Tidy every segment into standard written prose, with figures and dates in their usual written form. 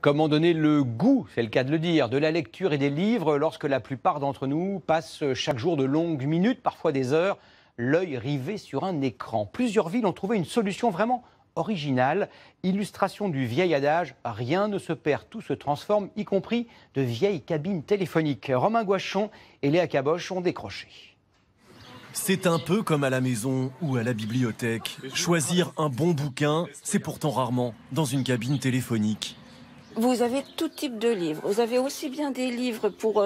Comment donner le goût, c'est le cas de le dire, de la lecture et des livres lorsque la plupart d'entre nous passent chaque jour de longues minutes, parfois des heures, l'œil rivé sur un écran. Plusieurs villes ont trouvé une solution vraiment originale. Illustration du vieil adage, rien ne se perd, tout se transforme, y compris de vieilles cabines téléphoniques. Romain Gouachon et Léa Caboche ont décroché. C'est un peu comme à la maison ou à la bibliothèque. Choisir un bon bouquin, c'est pourtant rarement dans une cabine téléphonique. Vous avez tout type de livres. Vous avez aussi bien des livres pour,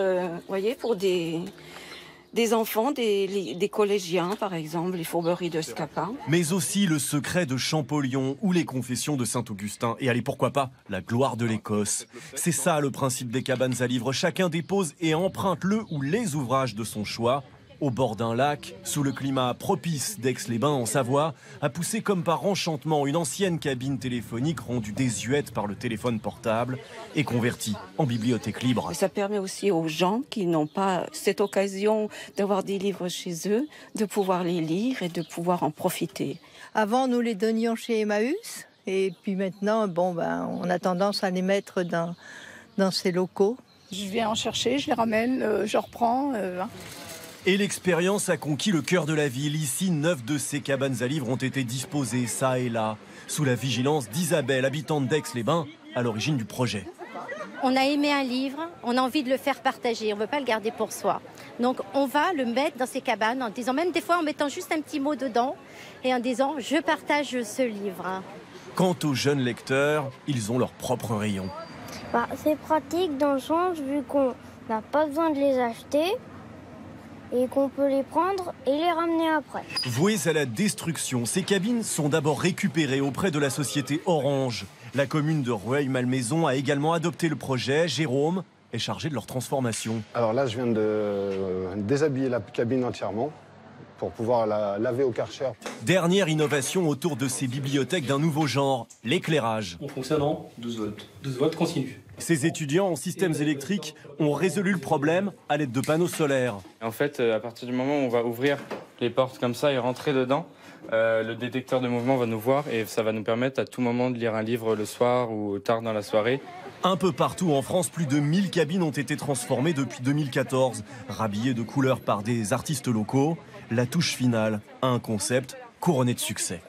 pour des enfants, des collégiens, par exemple, les Fourberies de Scapin. Mais aussi le secret de Champollion ou les confessions de Saint-Augustin. Et allez, pourquoi pas, la gloire de l'Écosse. C'est ça le principe des cabanes à livres. Chacun dépose et emprunte le ou les ouvrages de son choix. Au bord d'un lac, sous le climat propice d'Aix-les-Bains en Savoie, a poussé comme par enchantement une ancienne cabine téléphonique rendue désuète par le téléphone portable et convertie en bibliothèque libre. Ça permet aussi aux gens qui n'ont pas cette occasion d'avoir des livres chez eux, de pouvoir les lire et de pouvoir en profiter. Avant, nous les donnions chez Emmaüs et puis maintenant, on a tendance à les mettre dans ces locaux. Je viens en chercher, je les ramène, je reprends. Et l'expérience a conquis le cœur de la ville. Ici, 9 de ces cabanes à livres ont été disposées, ça et là, sous la vigilance d'Isabelle, habitante d'Aix-les-Bains, à l'origine du projet. On a aimé un livre, on a envie de le faire partager, on ne veut pas le garder pour soi. Donc on va le mettre dans ces cabanes en disant, même des fois en mettant juste un petit mot dedans, et en disant « je partage ce livre ». Quant aux jeunes lecteurs, ils ont leur propre rayon. C'est pratique dans le sens, vu qu'on n'a pas besoin de les acheter, et qu'on peut les prendre et les ramener après. Vouées à la destruction, ces cabines sont d'abord récupérées auprès de la société Orange. La commune de Rueil-Malmaison a également adopté le projet. Jérôme est chargé de leur transformation. Alors là, je viens de déshabiller la cabine entièrement pour pouvoir la laver au Karcher. Dernière innovation autour de ces bibliothèques d'un nouveau genre, l'éclairage. On fonctionne en 12 volts. 12 volts continu. Ces étudiants en systèmes électriques ont résolu le problème à l'aide de panneaux solaires. En fait, à partir du moment où on va ouvrir les portes comme ça et rentrer dedans, le détecteur de mouvement va nous voir et ça va nous permettre à tout moment de lire un livre le soir ou tard dans la soirée. Un peu partout en France, plus de 1000 cabines ont été transformées depuis 2014. Rhabillées de couleurs par des artistes locaux, la touche finale à un concept couronné de succès.